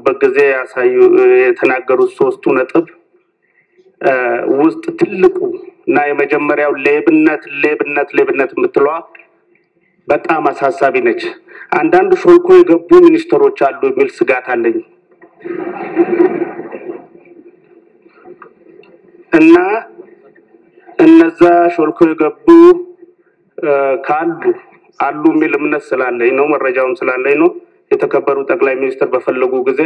በጊዜ ያሳዩ የተናገሩት ሶስቱ ነጥብ ውስጥ ትልቁ እና የመጀመሪያው ሌብነት የምትለዋ በጣም አሳሳቢ ነች። አንዳንድ ሾልኮ የገቡ ሚኒስትሮች አሉ የሚል ስጋት አለኝ እና እነዛ ሾልኮ የገቡ ካሉ የሚል እምነት ስላለኝ ነው፣ መረጃውም ስላለኝ ነው። የተከበሩ ጠቅላይ ሚኒስትር በፈለጉ ጊዜ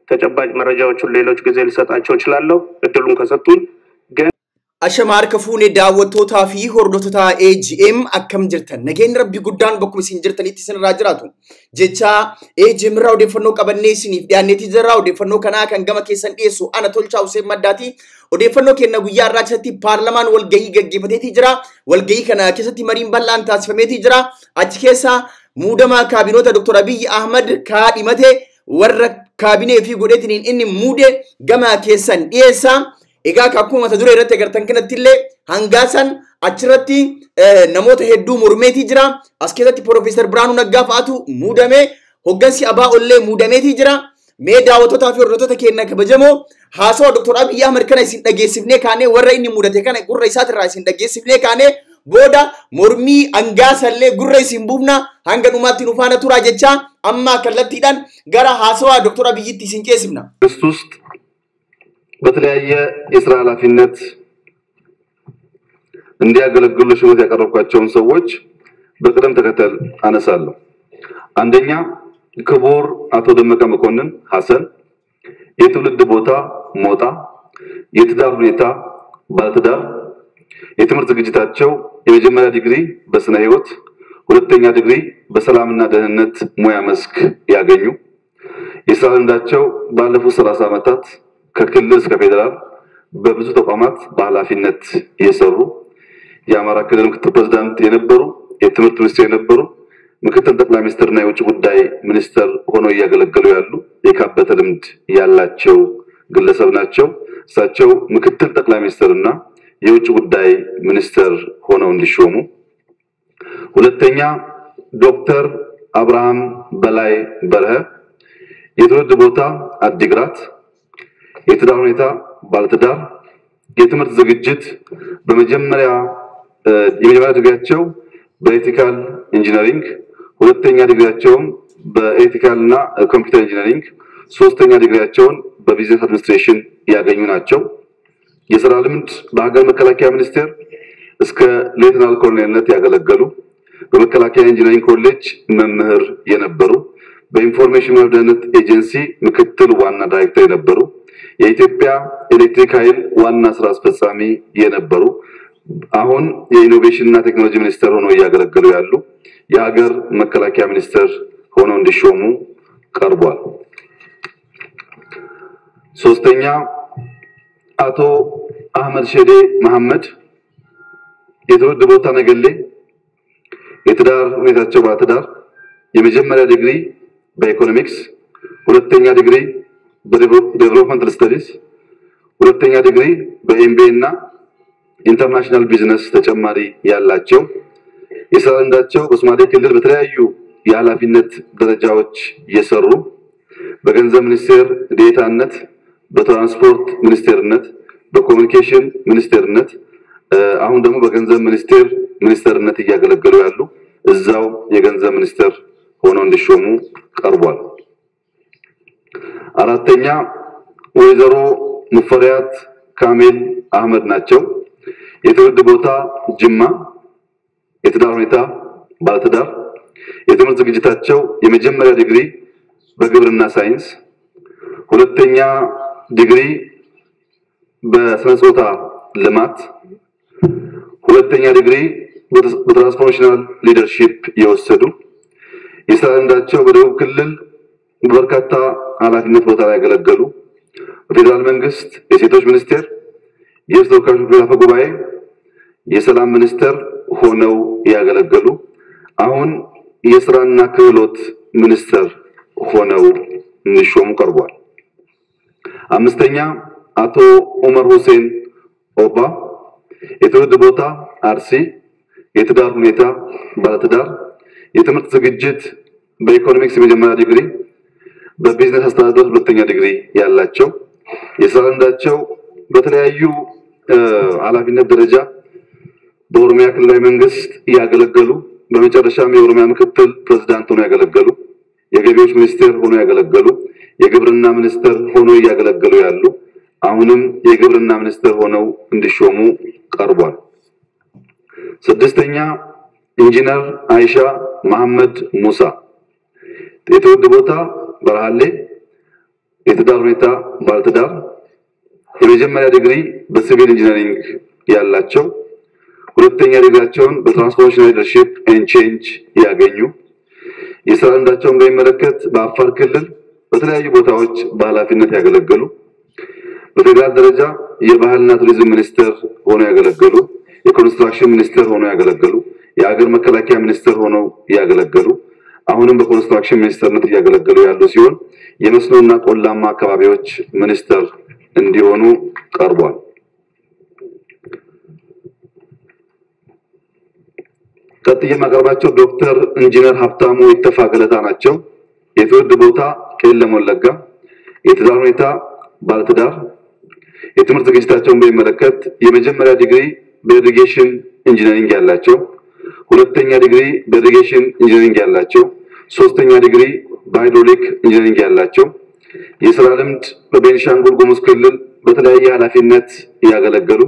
ተጨባጭ መረጃዎችን ሌሎች ጊዜ ልሰጣቸው እችላለሁ እድሉን ከሰጡኝ። ግን አሸማር ከፉኔ ዳወቶታ ፊ ሆርዶቶታ ኤጂኤም አከም ጅርተን ነገን ረቢ ጉዳን በኩል ሲንጅርተን ኢትስን ራጅራቱ ጀቻ ኤጂኤም ራው ደፈኖ ቀበኔ ሲኒፍ ዲያኔቲ ዘራው ደፈኖ ከና ከንገመ ከሰን ዲሱ አነ ቶልቻው ሰመዳቲ ኦዴፈኖ ከነ ጉያ ራቸቲ ፓርላማን ወልገይ ገገፈቴቲ ጅራ ወልገይ ከና ከሰቲ መሪን ባላን ታስፈሜቲ ጅራ አቺ ከሳ ሙደማ ካቢኔታ ዶክተር አብይ አህመድ ካዲመቴ ወረ ካቢኔ ፊ ጎዴቲን ኢኒ ሙዴ ገማ ከሰን ዲሳ ኤጋ ካኩማ ተዱረ ይረተ ገርተን ከነትለ ሃንጋሰን አችረቲ ነሞተ ሄዱ ሙርሜቲ ጅራ አስከተቲ ፕሮፌሰር ብራኑ ነጋፋቱ ሙደሜ ሆገንሲ አባ ኦሌ ሙደሜቲ ጅራ ሜዳ ወቶታ ፊ ወርዶታ ከነ ከበጀሞ ሃሶ ዶክተር አብይ አህመድ ከነ ሲንደጌስፍኔ ካኔ ወረይኒ ሙደቴ ከነ ጉረይሳት ራይ ሲንደጌስፍኔ ካኔ ቦዳ ሞርሚ አንጋሰለ ጉረይሲን ቡብና ሃንገኑማቲ ኑፋነ ቱራ ጀቻ አማ ከለቲዳን ጋራ ሃሶዋ ዶክተር አብይ ሲንቄስፍና ውስጥ በተለያየ የሥራ ኃላፊነት እንዲያገለግሉ ሹመት ያቀረብኳቸውን ሰዎች በቅደም ተከተል አነሳለሁ። አንደኛ ክቡር አቶ ደመቀ መኮንን ሐሰን የትውልድ ቦታ ሞጣ፣ የትዳር ሁኔታ ባለትዳር፣ የትምህርት ዝግጅታቸው የመጀመሪያ ዲግሪ በስነ ህይወት፣ ሁለተኛ ዲግሪ በሰላምና ደህንነት ሙያ መስክ ያገኙ፣ የሥራ ልምዳቸው ባለፉት 30 ዓመታት ከክልል እስከ ፌደራል በብዙ ተቋማት በኃላፊነት የሰሩ፣ የአማራ ክልል ምክትል ፕሬዝዳንት የነበሩ፣ የትምህርት ሚኒስትር የነበሩ፣ ምክትል ጠቅላይ ሚኒስትርና የውጭ ጉዳይ ሚኒስትር ሆነው ያገለገሉ ያሉ የካበተ ልምድ ያላቸው ግለሰብ ናቸው። እሳቸው ምክትል ጠቅላይ ሚኒስትርና የውጭ ጉዳይ ሚኒስትር ሆነው እንዲሾሙ። ሁለተኛ ዶክተር አብርሃም በላይ በርሀ የትውልድ ቦታ አዲግራት፣ የትዳር ሁኔታ ባለትዳር፣ የትምህርት ዝግጅት የመጀመሪያ ዲግሪያቸው በኤቲካል ኢንጂነሪንግ፣ ሁለተኛ ዲግሪያቸውን በኤቲካልና ኮምፒውተር ኢንጂነሪንግ፣ ሶስተኛ ዲግሪያቸውን በቢዝነስ አድሚኒስትሬሽን ያገኙ ናቸው። የሥራ ልምድ በሀገር መከላከያ ሚኒስቴር እስከ ሌተናል ኮሎኔልነት ያገለገሉ፣ በመከላከያ ኢንጂነሪንግ ኮሌጅ መምህር የነበሩ፣ በኢንፎርሜሽን ደህንነት ኤጀንሲ ምክትል ዋና ዳይሬክተር የነበሩ፣ የኢትዮጵያ ኤሌክትሪክ ኃይል ዋና ስራ አስፈጻሚ የነበሩ፣ አሁን የኢኖቬሽንና ቴክኖሎጂ ሚኒስትር ሆነው ያገለገሉ ያሉ፣ የሀገር መከላከያ ሚኒስትር ሆነው እንዲሾሙ ቀርቧል። ሶስተኛ አቶ አህመድ ሼዴ መሐመድ የትውልድ ቦታ ነገሌ፣ የትዳር ሁኔታቸው ባለትዳር፣ የመጀመሪያ ዲግሪ በኢኮኖሚክስ፣ ሁለተኛ ዲግሪ በዴቨሎፕመንታል ስተዲስ፣ ሁለተኛ ዲግሪ በኤምቢኤ እና ኢንተርናሽናል ቢዝነስ ተጨማሪ ያላቸው፣ የሥራ ልምዳቸው በሶማሌ ክልል በተለያዩ የኃላፊነት ደረጃዎች የሰሩ፣ በገንዘብ ሚኒስቴር ዴታነት፣ በትራንስፖርት ሚኒስቴርነት፣ በኮሙኒኬሽን ሚኒስቴርነት፣ አሁን ደግሞ በገንዘብ ሚኒስቴርነት እያገለገሉ ያሉ፣ እዛው የገንዘብ ሚኒስቴር ሆነው እንዲሾሙ ቀርቧል። አራተኛ ወይዘሮ ሙፈሪያት ካሚል አህመድ ናቸው። የትውልድ ቦታ ጅማ፣ የትዳር ሁኔታ ባለትዳር፣ የትምህርት ዝግጅታቸው የመጀመሪያ ዲግሪ በግብርና ሳይንስ፣ ሁለተኛ ዲግሪ በስነ ጾታ ልማት፣ ሁለተኛ ዲግሪ በትራንስፎርሜሽናል ሊደርሺፕ የወሰዱ፣ የሥራ ልምዳቸው በደቡብ ክልል በርካታ ኃላፊነት ቦታ ላይ ያገለገሉ፣ በፌደራል መንግስት የሴቶች ሚኒስቴር፣ የሕዝብ ተወካዮች ምክር ቤት አፈ ጉባኤ፣ የሰላም ሚኒስትር ሆነው ያገለገሉ፣ አሁን የሥራና ክህሎት ሚኒስትር ሆነው እንዲሾሙ ቀርቧል። አምስተኛ አቶ ዑመር ሁሴን ኦባ የትውልድ ቦታ አርሲ፣ የትዳር ሁኔታ ባለትዳር፣ የትምህርት ዝግጅት በኢኮኖሚክስ የመጀመሪያ ዲግሪ፣ በቢዝነስ አስተዳደር ሁለተኛ ዲግሪ ያላቸው የስራ ልምዳቸው በተለያዩ ኃላፊነት ደረጃ በኦሮሚያ ክልላዊ መንግስት ያገለገሉ በመጨረሻም የኦሮሚያ ምክትል ፕሬዝዳንት ሆነው ያገለገሉ የገቢዎች ሚኒስቴር ሆነው ያገለገሉ የግብርና ሚኒስቴር ሆነው ያገለገሉ ያሉ አሁንም የግብርና ሚኒስቴር ሆነው እንዲሾሙ ቀርቧል። ስድስተኛ ኢንጂነር አይሻ መሐመድ ሙሳ የትውልድ ቦታ በረሃሌ የትዳር ሁኔታ ባለትዳር የመጀመሪያ ዲግሪ በሲቪል ኢንጂነሪንግ ያላቸው ሁለተኛ ዲግሪያቸውን በትራንስፎርሜሽን ሊደርሺፕ ኤንድ ቼንጅ ያገኙ የስራ ልምዳቸውን በሚመለከት በአፋር ክልል በተለያዩ ቦታዎች በኃላፊነት ያገለገሉ በፌደራል ደረጃ የባህልና ቱሪዝም ሚኒስቴር ሆነው ያገለገሉ የኮንስትራክሽን ሚኒስቴር ሆነው ያገለገሉ የሀገር መከላከያ ሚኒስቴር ሆነው ያገለገሉ አሁንም በኮንስትራክሽን ሚኒስቴርነት ያገለገሉ ያሉ ሲሆን የመስኖና ቆላማ አካባቢዎች ሚኒስቴር እንዲሆኑ ቀርቧል። ቀጥዬ ማቀርባቸው ዶክተር ኢንጂነር ሀብታሙ ይተፋ ገለታ ናቸው። የትውልድ ቦታ ቄለም ወለጋ የትዳር ሁኔታ ባለትዳር የትምህርት ዝግጅታቸውን በሚመለከት የመጀመሪያ ዲግሪ በኢሪጌሽን ኢንጂነሪንግ ያላቸው ሁለተኛ ዲግሪ በኢሪጌሽን ኢንጂነሪንግ ያላቸው ሶስተኛ ዲግሪ በሃይድሮሊክ ኢንጂነሪንግ ያላቸው የስራ ልምድ በቤንሻንጉል ጉሙዝ ክልል በተለያየ ኃላፊነት ያገለገሉ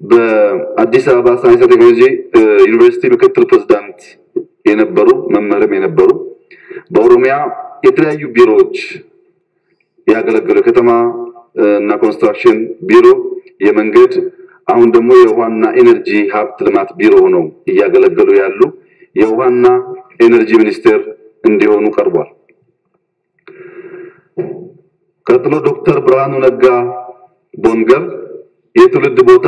በአዲስ አበባ ሳይንስ ቴክኖሎጂ ዩኒቨርሲቲ ምክትል ፕሬዝዳንት የነበሩ መምህርም የነበሩ በኦሮሚያ የተለያዩ ቢሮዎች ያገለገሉ ከተማ እና ኮንስትራክሽን ቢሮ የመንገድ አሁን ደግሞ የውሃና ኤነርጂ ሀብት ልማት ቢሮ ሆነው ያገለገሉ ያሉ የውሃና ኤነርጂ ሚኒስቴር እንዲሆኑ ቀርቧል። ቀጥሎ ዶክተር ብርሃኑ ነጋ ቦንገር የትውልድ ቦታ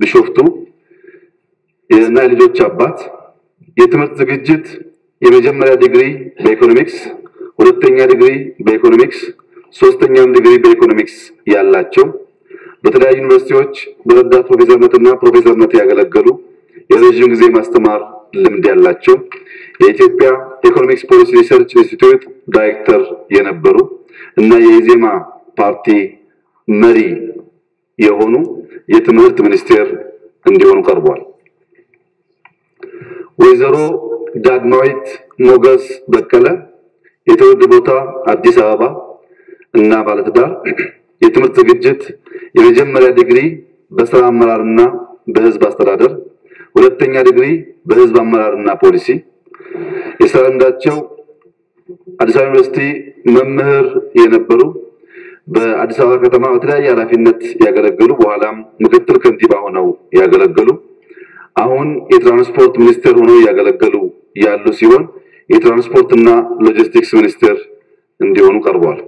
ቢሾፍቱ የና ልጆች አባት የትምህርት ዝግጅት የመጀመሪያ ዲግሪ በኢኮኖሚክስ ሁለተኛ ዲግሪ በኢኮኖሚክስ ሶስተኛም ዲግሪ በኢኮኖሚክስ ያላቸው በተለያዩ ዩኒቨርሲቲዎች በረዳት ፕሮፌሰርነትና ፕሮፌሰርነት ያገለገሉ የረጅም ጊዜ ማስተማር ልምድ ያላቸው የኢትዮጵያ ኢኮኖሚክስ ፖሊሲ ሪሰርች ኢንስቲትዩት ዳይሬክተር የነበሩ እና የኢዜማ ፓርቲ መሪ የሆኑ የትምህርት ሚኒስቴር እንዲሆኑ ቀርቧል። ወይዘሮ ዳግማዊት ሞገስ በቀለ የትውልድ ቦታ አዲስ አበባ እና ባለትዳር የትምህርት ዝግጅት የመጀመሪያ ዲግሪ በስራ አመራርና በህዝብ አስተዳደር ሁለተኛ ዲግሪ በህዝብ አመራርና ፖሊሲ የስራ ልምዳቸው አዲስ አበባ ዩኒቨርሲቲ መምህር የነበሩ በአዲስ አበባ ከተማ በተለያየ ኃላፊነት ያገለገሉ በኋላም ምክትል ከንቲባ ሆነው ያገለገሉ አሁን የትራንስፖርት ሚኒስቴር ሆነው ያገለገሉ ያሉ ሲሆን የትራንስፖርትና ሎጂስቲክስ ሚኒስቴር እንዲሆኑ ቀርቧል።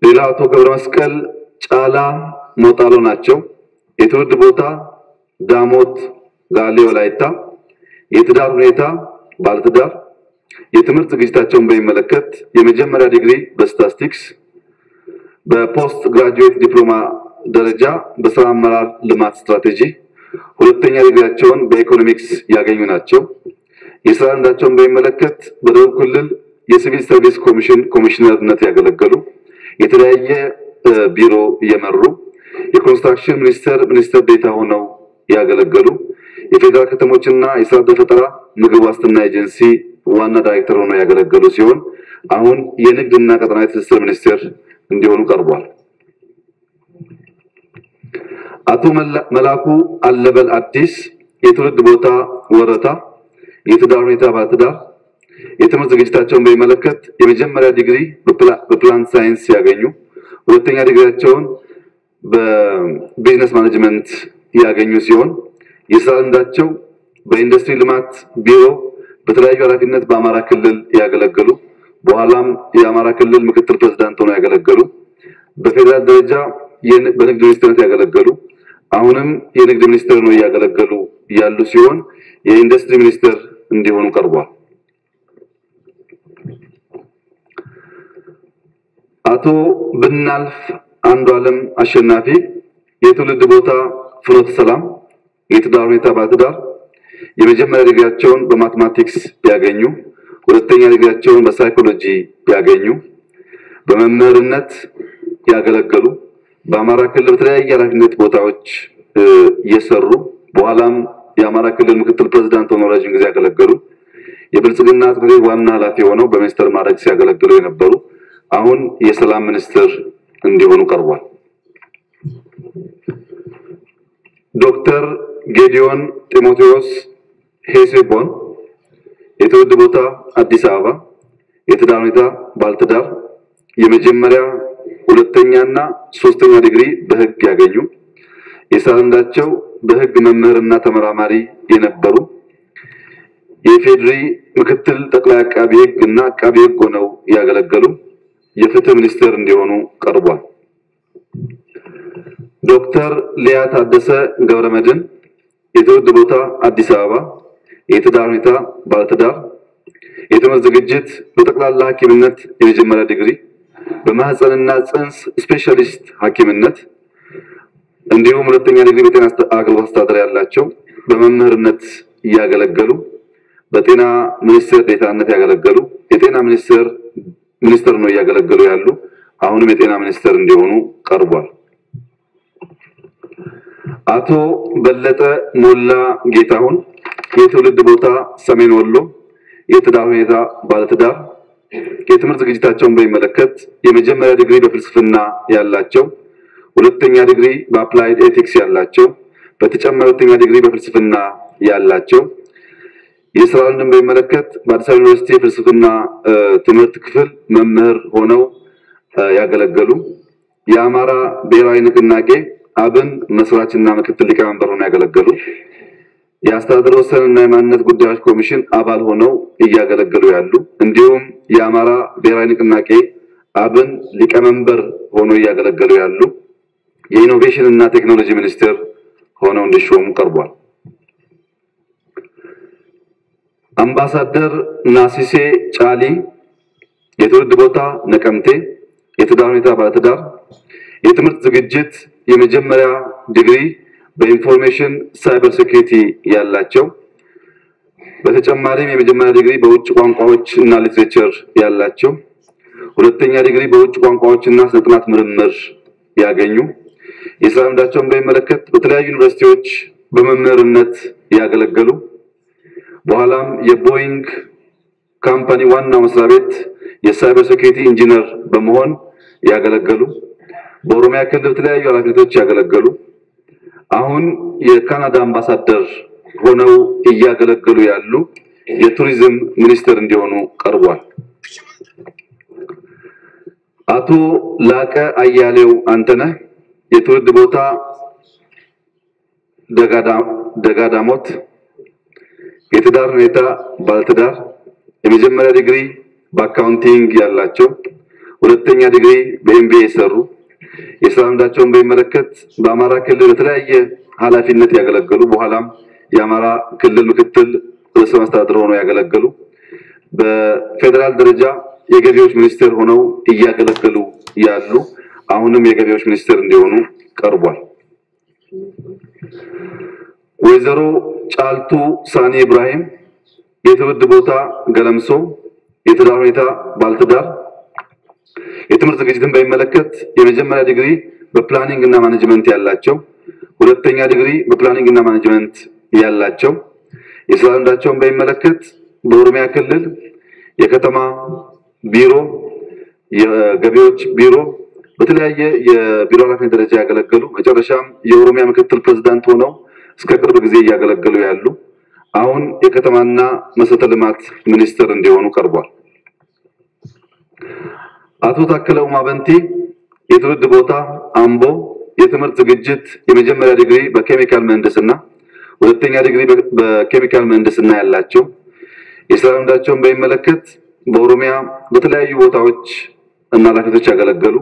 ሌላ አቶ ገብረ መስቀል ጫላ ሞጣሎ ናቸው። የትውልድ ቦታ ዳሞት ጋሌ ወላይታ የትዳር ሁኔታ ባለትዳር የትምህርት ዝግጅታቸውን በሚመለከት የመጀመሪያ ዲግሪ በስታቲስቲክስ በፖስት ግራጁዌት ዲፕሎማ ደረጃ በስራ አመራር ልማት ስትራቴጂ ሁለተኛ ዲግሪያቸውን በኢኮኖሚክስ ያገኙ ናቸው። የስራ ልምዳቸውን በሚመለከት በደቡብ ክልል የሲቪል ሰርቪስ ኮሚሽነርነት ያገለገሉ የተለያየ ቢሮ የመሩ የኮንስትራክሽን ሚኒስትር ዴታ ሆነው ያገለገሉ የፌደራል ከተሞችና የስራ ፈጠራ ምግብ ዋስትና ኤጀንሲ ዋና ዳይሬክተር ሆነው ያገለገሉ ሲሆን አሁን የንግድና ቀጠናዊ ትስስር ሚኒስቴር እንዲሆኑ ቀርቧል። አቶ መላኩ አለበል አዲስ የትውልድ ቦታ ወረታ የትዳር ሁኔታ ባለትዳር የትምህርት ዝግጅታቸውን በሚመለከት የመጀመሪያ ዲግሪ በፕላን ሳይንስ ያገኙ ሁለተኛ ዲግሪያቸውን በቢዝነስ ማኔጅመንት ያገኙ ሲሆን የስራ ልምዳቸው በኢንዱስትሪ ልማት ቢሮ በተለያዩ ኃላፊነት በአማራ ክልል ያገለገሉ በኋላም የአማራ ክልል ምክትል ፕሬዝዳንት ሆነው ያገለገሉ በፌደራል ደረጃ በንግድ ሚኒስቴርነት ያገለገሉ አሁንም የንግድ ሚኒስቴር ነው ያገለገሉ ያሉ ሲሆን የኢንዱስትሪ ሚኒስቴር እንዲሆኑ ቀርቧል። አቶ ብናልፍ አንዱ ዓለም አሸናፊ የትውልድ ቦታ ፍኖተ ሰላም የትዳር ሁኔታ ባለትዳር የመጀመሪያ ዲግሪያቸውን በማትማቲክስ ያገኙ ሁለተኛ ዲግሪያቸውን በሳይኮሎጂ ያገኙ በመምህርነት ያገለገሉ በአማራ ክልል በተለያየ ኃላፊነት ቦታዎች የሰሩ በኋላም የአማራ ክልል ምክትል ፕሬዝዳንት ሆነው ረጅም ጊዜ ያገለገሉ የብልጽግና ጽሕፈት ቤት ዋና ኃላፊ ሆነው በሚኒስትር ማዕረግ ሲያገለግሉ የነበሩ አሁን የሰላም ሚኒስትር እንዲሆኑ ቀርቧል። ዶክተር ጌዲዮን ጢሞቴዎስ ሄሴቦን የትውልድ ቦታ አዲስ አበባ የትዳር ሁኔታ ባለትዳር የመጀመሪያ ሁለተኛና ሶስተኛ ዲግሪ በህግ ያገኙ የሥራ ልምዳቸው በህግ መምህርና ተመራማሪ የነበሩ የፌድሪ ምክትል ጠቅላይ አቃቤ ህግና አቃቤ ህግ ሆነው ያገለገሉ የፍትህ ሚኒስትር እንዲሆኑ ቀርቧል። ዶክተር ሊያ ታደሰ ገብረመድህን የትውልድ ቦታ አዲስ አበባ የትዳር ሁኔታ ባለትዳር የትምህርት ዝግጅት በጠቅላላ ሐኪምነት የመጀመሪያ ዲግሪ በማህፀንና ጽንስ ስፔሻሊስት ሐኪምነት እንዲሁም ሁለተኛ ዲግሪ በጤና አገልግሎት አስተዳደር ያላቸው በመምህርነት ያገለገሉ በጤና ሚኒስቴር ዴታነት ያገለገሉ የጤና ሚኒስትር ነው ያገለገሉ ያሉ አሁንም የጤና ሚኒስትር እንዲሆኑ ቀርቧል። አቶ በለጠ ሞላ ጌታሁን የትውልድ ቦታ ሰሜን ወሎ የትዳር ሁኔታ ባለትዳር የትምህርት ዝግጅታቸውን በሚመለከት የመጀመሪያ ዲግሪ በፍልስፍና ያላቸው ሁለተኛ ዲግሪ በአፕላይድ ኤቲክስ ያላቸው በተጨማሪ ሁለተኛ ዲግሪ በፍልስፍና ያላቸው የሥራ ልምድን በሚመለከት በአዲስ አበባ ዩኒቨርሲቲ የፍልስፍና ትምህርት ክፍል መምህር ሆነው ያገለገሉ የአማራ ብሔራዊ ንቅናቄ አብን መስራችና ምክትል ሊቀመንበር ሆነው ያገለገሉ የአስተዳደር ወሰንና የማንነት ጉዳዮች ኮሚሽን አባል ሆነው ያገለገሉ ያሉ እንዲሁም የአማራ ብሔራዊ ንቅናቄ አብን ሊቀመንበር ሆነው ያገለገሉ ያሉ የኢኖቬሽን እና ቴክኖሎጂ ሚኒስትር ሆነው እንዲሾሙ ቀርቧል። አምባሳደር ናሲሴ ጫሊ የትውልድ ቦታ ነቀምቴ የትዳር ሁኔታ ባለትዳር የትምህርት ዝግጅት የመጀመሪያ ዲግሪ በኢንፎርሜሽን ሳይበር ሴኩሪቲ ያላቸው በተጨማሪም የመጀመሪያ ዲግሪ በውጭ ቋንቋዎች እና ሊትሬቸር ያላቸው ሁለተኛ ዲግሪ በውጭ ቋንቋዎች እና ስነ ጥናት ምርምር ያገኙ የሥራ ልምዳቸውን በሚመለከት በተለያዩ ዩኒቨርሲቲዎች በመምህርነት ያገለገሉ በኋላም የቦይንግ ካምፓኒ ዋና መስሪያ ቤት የሳይበር ሴኩሪቲ ኢንጂነር በመሆን ያገለገሉ በኦሮሚያ ክልል በተለያዩ ኃላፊነቶች ያገለገሉ አሁን የካናዳ አምባሳደር ሆነው ያገለገሉ ያሉ የቱሪዝም ሚኒስትር እንዲሆኑ ቀርቧል። አቶ ላቀ አያሌው አንተነህ የትውልድ ቦታ ደጋዳሞት የትዳር ሁኔታ ባለትዳር የመጀመሪያ ዲግሪ በአካውንቲንግ ያላቸው ሁለተኛ ዲግሪ በኤምቢኤ የሰሩ የሥራ ልምዳቸውን በሚመለከት በአማራ ክልል በተለያየ ኃላፊነት ያገለገሉ በኋላም የአማራ ክልል ምክትል ርዕሰ መስተዳድር ሆነው ያገለገሉ በፌደራል ደረጃ የገቢዎች ሚኒስትር ሆነው ያገለገሉ ያሉ አሁንም የገቢዎች ሚኒስትር እንዲሆኑ ቀርቧል። ወይዘሮ ጫልቱ ሳኒ ኢብራሂም የትውልድ ቦታ ገለምሶ የትዳር ሁኔታ ባለትዳር የትምህርት ዝግጅትን በሚመለከት የመጀመሪያ ዲግሪ በፕላኒንግ እና ማኔጅመንት ያላቸው ሁለተኛ ዲግሪ በፕላኒንግ እና ማኔጅመንት ያላቸው የሥራ ልምዳቸውን በሚመለከት በኦሮሚያ ክልል የከተማ ቢሮ የገቢዎች ቢሮ በተለያየ የቢሮ ኃላፊነት ደረጃ ያገለገሉ መጨረሻም የኦሮሚያ ምክትል ፕሬዝዳንት ሆነው እስከ ቅርብ ጊዜ ያገለገሉ ያሉ አሁን የከተማና መሰረተ ልማት ሚኒስትር እንዲሆኑ ቀርቧል። አቶ ታከለ ኡማ በንቲ የትውልድ ቦታ አምቦ የትምህርት ዝግጅት የመጀመሪያ ዲግሪ በኬሚካል ምህንድስና ሁለተኛ ዲግሪ በኬሚካል ምህንድስና ያላቸው የሥራ ልምዳቸውን በሚመለከት በኦሮሚያ በተለያዩ ቦታዎች እና ኃላፊነቶች ያገለገሉ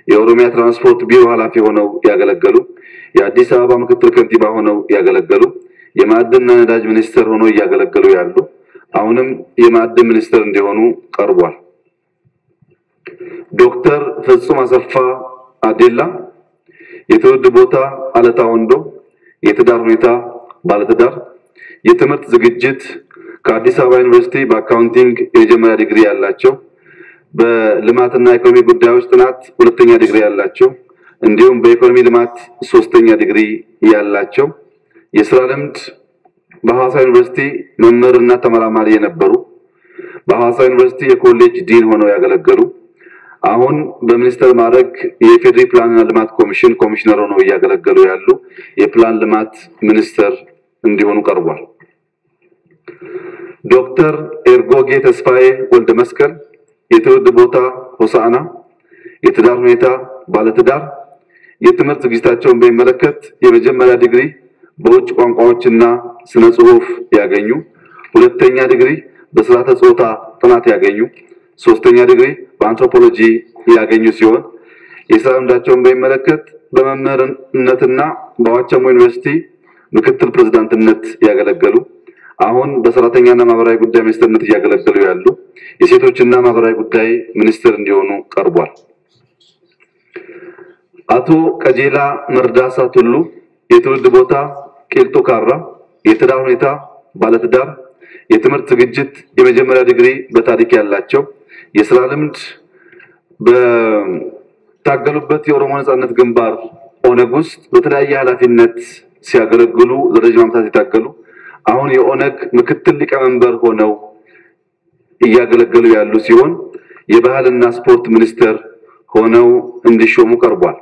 የኦሮሚያ ትራንስፖርት ቢሮ ኃላፊ ሆነው ያገለገሉ የአዲስ አበባ ምክትል ከንቲባ ሆነው ያገለገሉ የማዕድንና ነዳጅ ሚኒስትር ሆነው ያገለገሉ ያሉ አሁንም የማዕድን ሚኒስትር እንዲሆኑ ቀርቧል። ዶክተር ፍጹም አሰፋ አዴላ የትውልድ ቦታ አለታ ወንዶ የትዳር ሁኔታ ባለትዳር የትምህርት ዝግጅት ከአዲስ አበባ ዩኒቨርሲቲ በአካውንቲንግ የመጀመሪያ ዲግሪ ያላቸው በልማትና ኢኮኖሚ ጉዳዮች ጥናት ሁለተኛ ዲግሪ ያላቸው እንዲሁም በኢኮኖሚ ልማት ሶስተኛ ዲግሪ ያላቸው የሥራ ልምድ በሐዋሳ ዩኒቨርሲቲ መምህርና ተመራማሪ የነበሩ በሐዋሳ ዩኒቨርሲቲ የኮሌጅ ዲን ሆነው ያገለገሉ አሁን በሚኒስትር ማዕረግ የፌዴራል ፕላንና ልማት ኮሚሽን ኮሚሽነር ሆነው ያገለገሉ ያሉ የፕላን ልማት ሚኒስትር እንዲሆኑ ቀርቧል። ዶክተር ኤርጎጌ ተስፋዬ ወልደ መስቀል የትውልድ ቦታ ሆሳዕና የትዳር ሁኔታ ባለትዳር የትምህርት ዝግጅታቸውን በሚመለከት የመጀመሪያ ዲግሪ በውጭ ቋንቋዎችና ስነ ጽሑፍ ያገኙ ሁለተኛ ዲግሪ በስርዓተ ጾታ ጥናት ያገኙ ሶስተኛ ዲግሪ በአንትሮፖሎጂ ያገኙ ሲሆን የሥራ ልምዳቸውን በሚመለከት በመምህርነትና በዋቸሞ ዩኒቨርሲቲ ምክትል ፕሬዝዳንትነት ያገለገሉ አሁን በሰራተኛና ማህበራዊ ጉዳይ ሚኒስትርነት ያገለገሉ ያሉ የሴቶችና ማህበራዊ ጉዳይ ሚኒስትር እንዲሆኑ ቀርቧል። አቶ ቀጀላ መርዳሳ ቱሉ የትውልድ ቦታ ቂልጡ ካራ የትዳር ሁኔታ ባለትዳር የትምህርት ዝግጅት የመጀመሪያ ዲግሪ በታሪክ ያላቸው የሥራ ልምድ በታገሉበት የኦሮሞ ነጻነት ግንባር ኦነግ ውስጥ በተለያየ ኃላፊነት ሲያገለግሉ ለረጅም ዓመታት የታገሉ አሁን የኦነግ ምክትል ሊቀመንበር ሆነው እያገለገሉ ያሉ ሲሆን የባህልና ስፖርት ሚኒስትር ሆነው እንዲሾሙ ቀርቧል።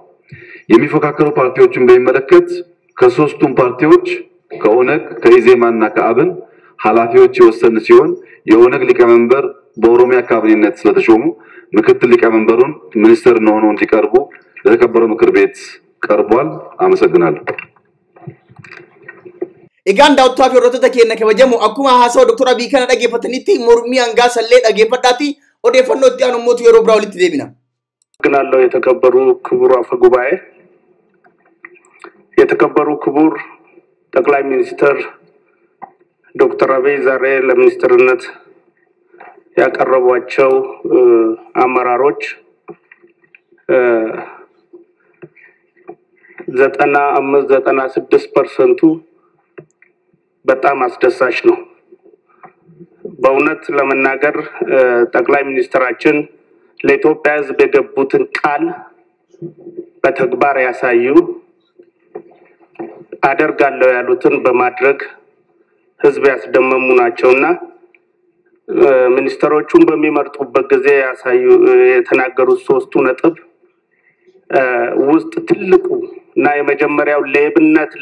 የሚፎካከሩ ፓርቲዎችን በሚመለከት ከሶስቱም ፓርቲዎች ከኦነግ ከኢዜማና ከአብን ኃላፊዎች የወሰኑ ሲሆን የኦነግ ሊቀመንበር በኦሮሚያ ካቢኔነት ስለተሾሙ ምክትል ሊቀመንበሩን ሚኒስትር ሆነው እንዲቀርቡ ለተከበረው ምክር ቤት ቀርቧል። አመሰግናለሁ። Egaan daawwattoota fi hordoftoota keenya kabajamoo akkuma haasawaa Dr. Abiy kana dhageeffatanitti mormii hangaa sallee dhageeffadhaati odeeffannoo itti aanu mootu yeroo biraa walitti deebina. አመሰግናለሁ የተከበሩ ክቡር አፈ ጉባኤ የተከበሩ ክቡር ጠቅላይ ሚኒስትር ዶክተር አብይ ዛሬ ለሚኒስትርነት ያቀረቧቸው አመራሮች 95-96% በጣም አስደሳች ነው። በእውነት ለመናገር ጠቅላይ ሚኒስትራችን ለኢትዮጵያ ሕዝብ የገቡትን ቃል በተግባር ያሳዩ አደርጋለሁ ያሉትን በማድረግ ሕዝብ ያስደመሙ ናቸውና ሚኒስትሮቹን በሚመርጡበት ጊዜ ያሳዩ የተናገሩት ሶስቱ ነጥብ ውስጥ ትልቁ እና የመጀመሪያው ሌብነት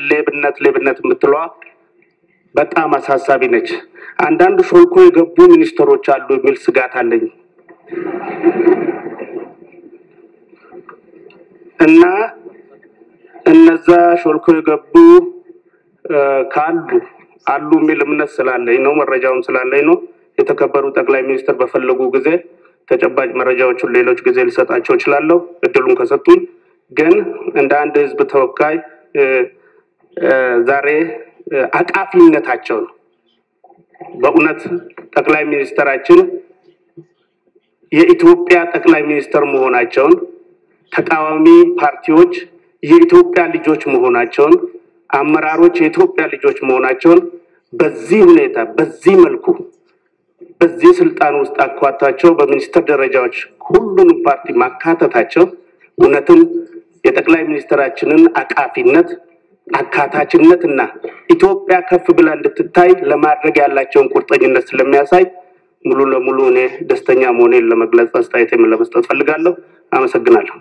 የምትለዋ በጣም አሳሳቢ ነች። አንዳንድ ሾልኮ የገቡ ሚኒስትሮች አሉ የሚል ስጋት አለኝ እና እነዛ ሾልኮ የገቡ ካሉ የሚል እምነት ስላለኝ ነው መረጃውን ስላለኝ ነው የተከበሩ ጠቅላይ ሚኒስትር በፈለጉ ጊዜ ተጨባጭ መረጃዎችን ሌሎች ጊዜ ልሰጣቸው እችላለሁ እድሉን ከሰጡኝ። ግን እንደ አንድ ህዝብ ተወካይ ዛሬ አቃፊነታቸው በእውነት ጠቅላይ ሚኒስትራችን የኢትዮጵያ ጠቅላይ ሚኒስትር መሆናቸውን ተቃዋሚ ፓርቲዎች የኢትዮጵያ ልጆች መሆናቸውን አመራሮች የኢትዮጵያ ልጆች መሆናቸውን በዚህ ሁኔታ በዚህ መልኩ በዚህ ስልጣን ውስጥ አቋታቸው በሚኒስትር ደረጃዎች ሁሉንም ፓርቲ ማካተታቸው እውነትም የጠቅላይ ሚኒስትራችንን አቃፊነት አካታችነትና ኢትዮጵያ ከፍ ብላ እንድትታይ ለማድረግ ያላቸውን ቁርጠኝነት ስለሚያሳይ ሙሉ ለሙሉ እኔ ደስተኛ መሆኔን ለመግለጽ አስተያየቴን ለመስጠት ፈልጋለሁ። አመሰግናለሁ።